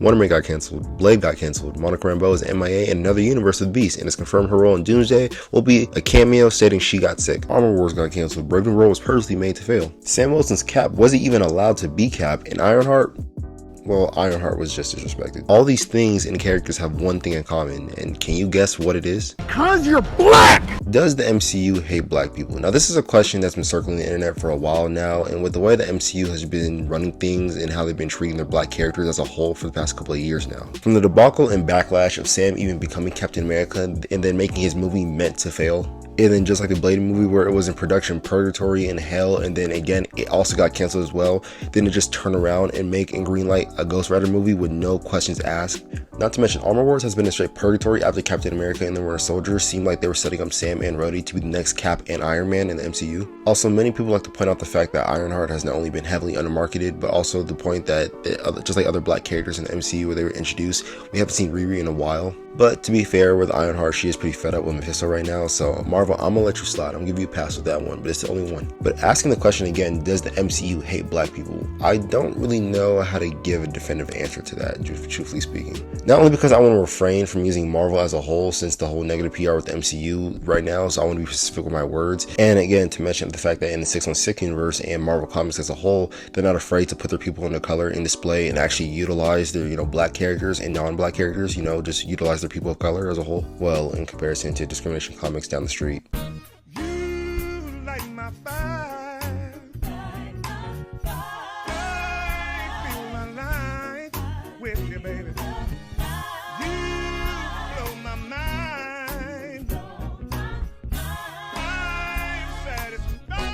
Wonder Man got cancelled, Blade got cancelled, Monica Rambeau is MIA in another universe with Beast, and it's confirmed her role in Doomsday will be a cameo stating she got sick. Armor Wars got cancelled, Brave New World was purposely made to fail. Sam Wilson's Cap wasn't even allowed to be Cap, and Ironheart, well, Ironheart was just disrespected. All these things and characters have one thing in common, and can you guess what it is? Cause you're black! Does the MCU hate black people? Now, this is a question that's been circling the internet for a while now, and with the way the MCU has been running things and how they've been treating their black characters as a whole for the past couple of years now. From the debacle and backlash of Sam even becoming Captain America and then making his movie meant to fail, and then just like the Blade movie where it was in production purgatory and hell, and then again it also got canceled as well, then to just turn around and make and greenlight a Ghost Rider movie with no questions asked. Not to mention Armor Wars has been a straight purgatory after Captain America and the Winter Soldier seemed like they were setting up Sam and Rhodey to be the next Cap and Iron Man in the MCU. Also, many people like to point out the fact that Ironheart has not only been heavily undermarketed, but also the point that just like other black characters in the MCU where they were introduced, we haven't seen Riri in a while. But to be fair, with Ironheart, she is pretty fed up with Mephisto right now, so Marvel, I'm gonna let you slide. I'm gonna give you a pass with that one, but it's the only one. But asking the question again, does the MCU hate black people? I don't really know how to give a definitive answer to that, truthfully speaking. Not only because I want to refrain from using Marvel as a whole since the whole negative PR with the MCU right now, so I want to be specific with my words. And again, to mention the fact that in the 616 universe and Marvel Comics as a whole, they're not afraid to put their people in the color in display and actually utilize their, black characters and non-black characters, just utilize their people of color as a whole. Well, in comparison to Discrimination Comics down the street. You light my fire. I feel my life with you, baby. You blow my mind. I'm satisfied.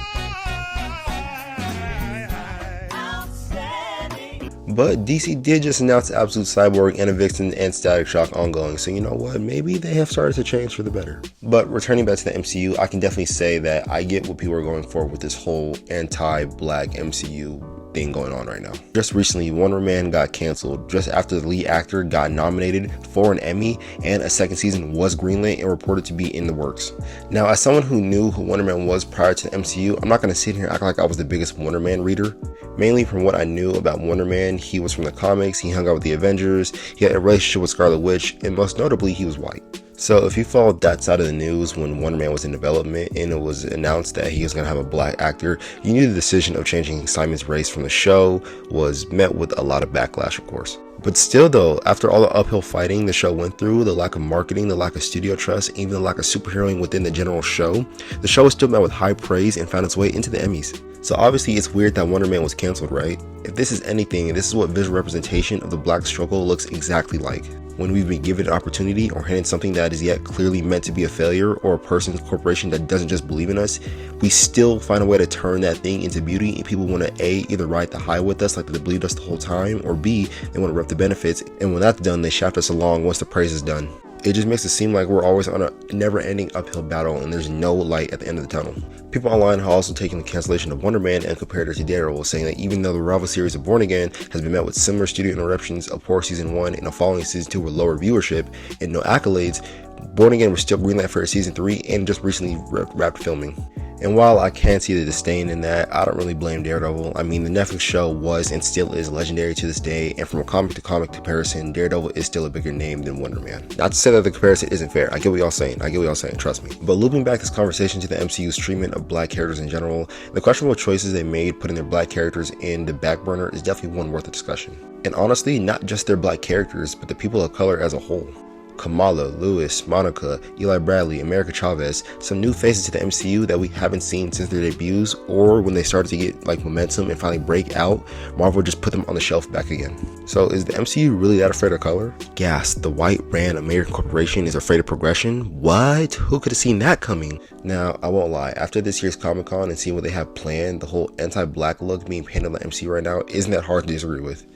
But DC did just announce Absolute Cyborg and a Vixen and Static Shock ongoing, so you know what, maybe they have started to change for the better. But returning back to the MCU, I can definitely say that I get what people are going for with this whole anti-black MCU thing going on right now. Just recently, Wonder Man got canceled just after the lead actor got nominated for an Emmy and a second season was greenlit and reported to be in the works. Now, as someone who knew who Wonder Man was prior to the MCU, I'm not going to sit here and act like I was the biggest Wonder Man reader. Mainly from what I knew about Wonder Man, he was from the comics, he hung out with the Avengers, he had a relationship with Scarlet Witch, and most notably, he was white. So if you followed that side of the news when Wonder Man was in development and it was announced that he was going to have a black actor, you knew the decision of changing Simon's race from the show was met with a lot of backlash, of course. But still though, after all the uphill fighting the show went through, the lack of marketing, the lack of studio trust, even the lack of superheroing within the general show, the show was still met with high praise and found its way into the Emmys. So obviously it's weird that Wonder Man was cancelled, right? If this is anything, this is what visual representation of the black struggle looks exactly like. When we've been given an opportunity or handed something that is yet clearly meant to be a failure, or a person's corporation that doesn't just believe in us, we still find a way to turn that thing into beauty, and people want to A, either ride the high with us like they believed us the whole time, or B, they want to rep the benefits, and when that's done, they shaft us along once the praise is done. It just makes it seem like we're always on a never-ending uphill battle and there's no light at the end of the tunnel. People online have also taken the cancellation of Wonder Man and compared it to Daredevil, saying that even though the rival series of Born Again has been met with similar studio interruptions, a poor season 1 and a following season 2 with lower viewership and no accolades, Born Again was still greenlit for season 3 and just recently wrapped filming. And while I can see the disdain in that, I don't really blame Daredevil. I mean, the Netflix show was and still is legendary to this day, and from a comic to comic comparison, Daredevil is still a bigger name than Wonder Man. Not to say that the comparison isn't fair, I get what y'all saying, trust me. But looping back this conversation to the MCU's treatment of black characters in general, the questionable choices they made putting their black characters in the back burner is definitely one worth a discussion. And honestly, not just their black characters, but the people of color as a whole. Kamala, Lewis, Monica, Eli Bradley, America Chavez, some new faces to the MCU that we haven't seen since their debuts, or when they started to get momentum and finally break out, Marvel just put them on the shelf back again. So is the MCU really that afraid of color? Gas, the white brand American corporation is afraid of progression? What? Who could have seen that coming? Now, I won't lie, after this year's Comic-Con and seeing what they have planned, the whole anti-black look being painted on the MCU right now isn't that hard to disagree with.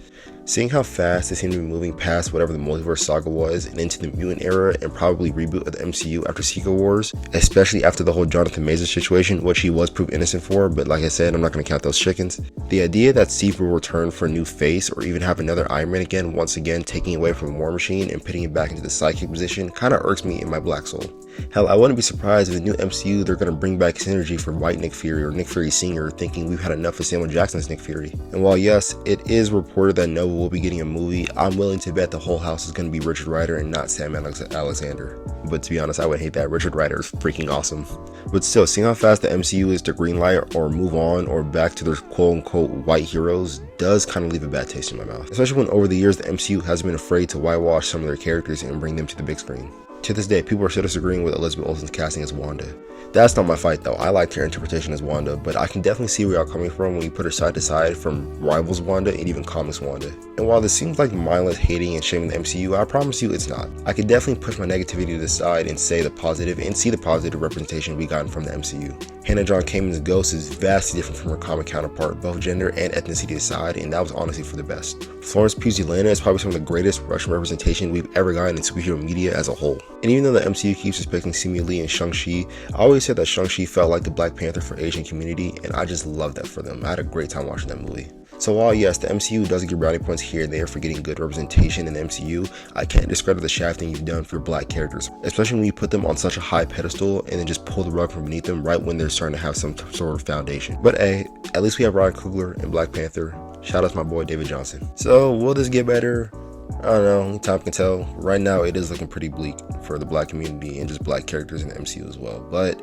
Seeing how fast they seem to be moving past whatever the multiverse saga was and into the mutant era and probably reboot of the MCU after Secret Wars, especially after the whole Jonathan Majors situation, which he was proved innocent for, but like I said, I'm not going to count those chickens. The idea that Steve will return for a new face or even have another Iron Man again, once again taking away from War Machine and putting it back into the sidekick position, kind of irks me in my black soul. Hell, I wouldn't be surprised if the new MCU they're gonna bring back synergy for white Nick Fury or Nick Fury Sr., thinking we've had enough of Samuel Jackson's Nick Fury. And while yes, it is reported that Nova will be getting a movie, I'm willing to bet the whole house is gonna be Richard Rider and not Sam Alexander. But to be honest, I would hate that. Richard Rider is freaking awesome. But still, seeing how fast the MCU is to greenlight or move on or back to their quote-unquote white heroes does kind of leave a bad taste in my mouth. Especially when over the years the MCU has been afraid to whitewash some of their characters and bring them to the big screen. To this day, people are still disagreeing with Elizabeth Olsen's casting as Wanda. That's not my fight though. I liked her interpretation as Wanda, but I can definitely see where y'all coming from when you put her side to side from Rivals Wanda and even Comics Wanda. And while this seems like mindless hating and shaming the MCU, I promise you it's not. I can definitely push my negativity to the side and say the positive and see the positive representation we gotten from the MCU. Hannah John Kamen's Ghost is vastly different from her comic counterpart, both gender and ethnicity aside, and that was honestly for the best. Florence Pugh Yelena is probably some of the greatest Russian representation we've ever gotten in superhero media as a whole. And even though the MCU keeps respecting Simu Lee and Shang-Chi, I always said that Shang-Chi felt like the Black Panther for Asian community, and I just love that for them. I had a great time watching that movie. So while yes, the MCU does get brownie points here and there for getting good representation in the MCU, I can't discredit the shafting you've done for your black characters, especially when you put them on such a high pedestal and then just pull the rug from beneath them right when they're starting to have some sort of foundation. But hey, at least we have Ryan Coogler and Black Panther. Shout out to my boy David Johnson. So will this get better? I don't know, time can tell. Right now it is looking pretty bleak for the black community and just black characters in the MCU as well, but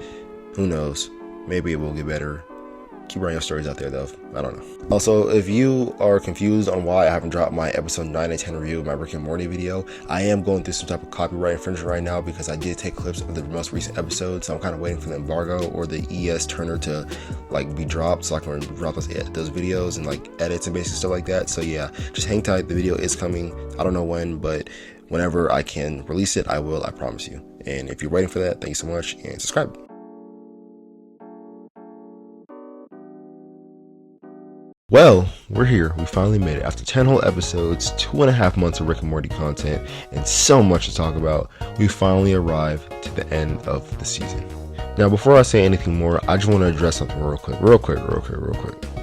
who knows, maybe it will get better. Keep writing your stories out there though, I don't know. Also, if you are confused on why I haven't dropped my episode 9 and 10 review of my Rick and Morty video, I am going through some type of copyright infringement right now because I did take clips of the most recent episode, so I'm kind of waiting for the embargo or the ES Turner to like be dropped so I can drop those videos and like edits and basic stuff like that. So yeah, just hang tight, the video is coming. I don't know when, but whenever I can release it, I will, I promise you. And if you're waiting for that, thank you so much and subscribe. Well, we're here. We finally made it. After 10 whole episodes, 2.5 months of Rick and Morty content, and so much to talk about, we finally arrived to the end of the season. Now, before I say anything more, I just want to address something real quick.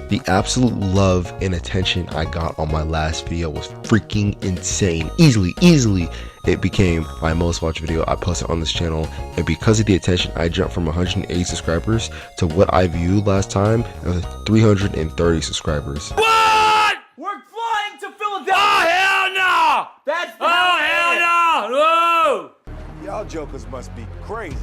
The absolute love and attention I got on my last video was freaking insane. Easily, it became my most watched video I posted on this channel, and because of the attention, I jumped from 180 subscribers to what I viewed last time of 330 subscribers. What? We're flying to Philadelphia! Oh, hell no! That's hell no! Whoa! Y'all jokers must be crazy.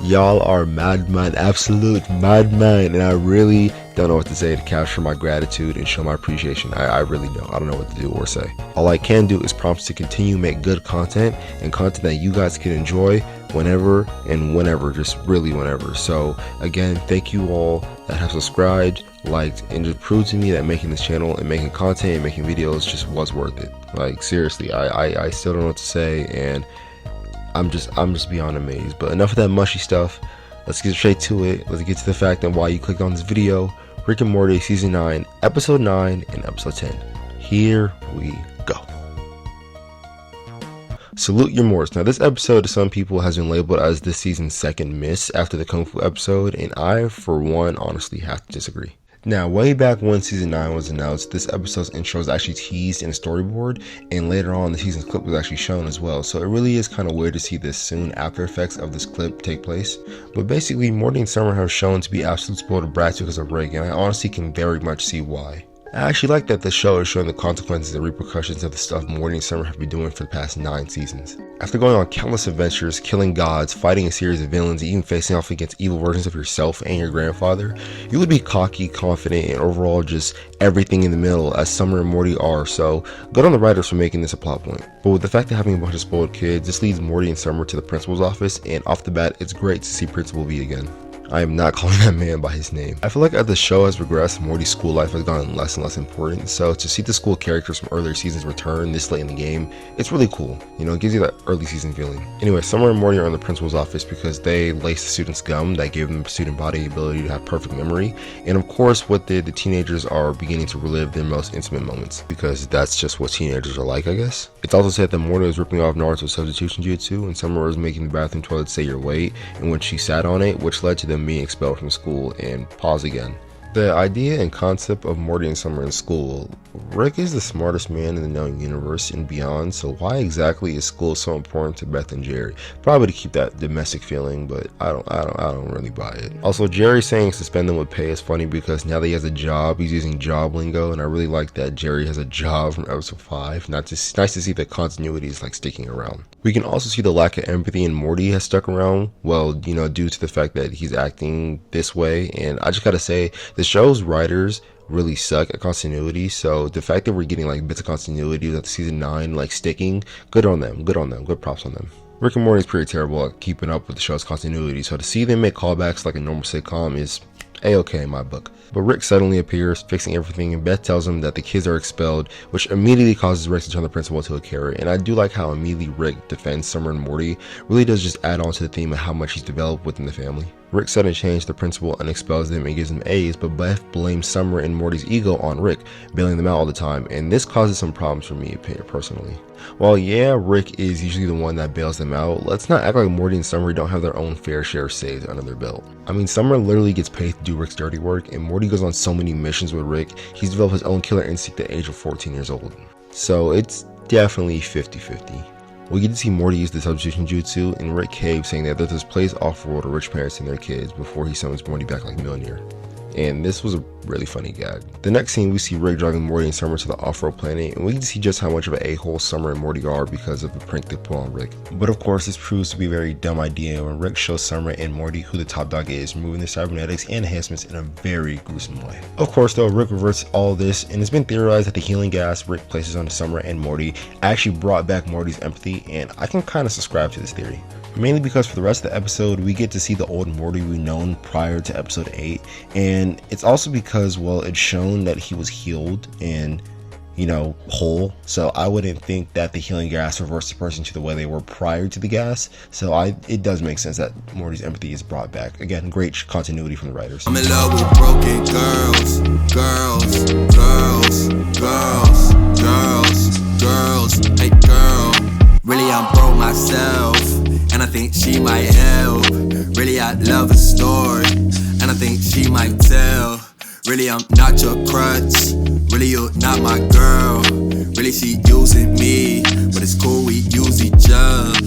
Y'all are madman, absolute madman, and I really don't know what to say to capture my gratitude and show my appreciation. I really don't. I don't know what to do or say. All I can do is promise to continue to make good content and content that you guys can enjoy whenever and whenever, just really whenever. So again, thank you all that have subscribed, liked, and just proved to me that making this channel and making content and making videos just was worth it. Like seriously, I still don't know what to say, and I'm just beyond amazed. But enough of that mushy stuff. Let's get straight to it. Let's get to the fact that why you clicked on this video. Rick and Morty season 9, episode 9 and episode 10. Here we go. Salute your Morts. Now this episode to some people has been labeled as this season's second miss after the Kung Fu episode, and I for one honestly have to disagree. Now, way back when season 9 was announced, this episode's intro was actually teased in a storyboard, and later on the season's clip was actually shown as well, so it really is kind of weird to see this soon after effects of this clip take place. But basically, Morty and Summer have shown to be absolute spoiled brats because of Rick, and I honestly can very much see why. I actually like that the show is showing the consequences and repercussions of the stuff Morty and Summer have been doing for the past 9 seasons. After going on countless adventures, killing gods, fighting a series of villains, even facing off against evil versions of yourself and your grandfather, you would be cocky, confident, and overall just everything in the middle as Summer and Morty are, so good on the writers for making this a plot point. But with the fact that having a bunch of spoiled kids, this leads Morty and Summer to the principal's office, and off the bat, it's great to see Principal V again. I am not calling that man by his name. I feel like as the show has progressed, Morty's school life has gotten less and less important, so to see the school characters from earlier seasons return this late in the game, it's really cool. You know, it gives you that early season feeling. Anyway, Summer and Morty are in the principal's office because they laced the students gum that gave them the student body ability to have perfect memory, and of course what the teenagers are beginning to relive their most intimate moments, because that's just what teenagers are like, I guess. It's also said that Morty was ripping off Naruto's substitution jutsu, and Summer was making the bathroom toilet say your weight, and when she sat on it, which led to them being expelled from school, and pause again. The idea and concept of Morty and Summer in school. Rick is the smartest man in the known universe and beyond, so why exactly is school so important to Beth and Jerry? Probably to keep that domestic feeling, but I don't really buy it. Also, Jerry saying suspend them with pay is funny because now that he has a job, he's using job lingo, and I really like that Jerry has a job from episode 5. Nice to see that continuity is like sticking around. We can also see the lack of empathy in Morty has stuck around, well, due to the fact that he's acting this way, and I just gotta say, the show's writers really suck at continuity, so the fact that we're getting like bits of continuity that season 9 like sticking, good on them, good props on them. Rick and Morty is pretty terrible at keeping up with the show's continuity, so to see them make callbacks like a normal sitcom is a-okay in my book. But Rick suddenly appears, fixing everything, and Beth tells him that the kids are expelled, which immediately causes Rick to turn the principal to a carrot. And I do like how immediately Rick defends Summer and Morty, really does just add on to the theme of how much he's developed within the family. Rick suddenly changes the principal and expels them and gives them A's, but Beth blames Summer and Morty's ego on Rick, bailing them out all the time, and this causes some problems for me personally. While yeah, Rick is usually the one that bails them out, let's not act like Morty and Summer don't have their own fair share of saves under their belt. I mean, Summer literally gets paid to do Rick's dirty work, and Morty goes on so many missions with Rick, he's developed his own killer instinct at the age of 14 years old. So it's definitely 50-50. We get to see Morty use the substitution jutsu, and Rick caves, saying that there's this place off-world to rich parents and their kids before he summons Morty back like Mjolnir. And this was a really funny gag. The next scene, we see Rick driving Morty and Summer to the off-road planet, and we get to see just how much of an a-hole Summer and Morty are because of the prank they put on Rick. But of course, this proves to be a very dumb idea when Rick shows Summer and Morty who the top dog is, removing their cybernetics and enhancements in a very gruesome way. Of course though, Rick reverts all this, and it's been theorized that the healing gas Rick places on Summer and Morty actually brought back Morty's empathy, and I can kind of subscribe to this theory. Mainly because for the rest of the episode, we get to see the old Morty we've known prior to episode 8, and it's also because, well, it's shown that he was healed and, whole, so I wouldn't think that the healing gas reversed the person to the way they were prior to the gas, so it does make sense that Morty's empathy is brought back. Again, great continuity from the writers. I'm in love with broken girls, hey girl, really I'm broke myself, and I think she might help. Really I love a story, and I think she might tell. Really I'm not your crutch, really you're not my girl. Really she using me, but it's cool we use each other.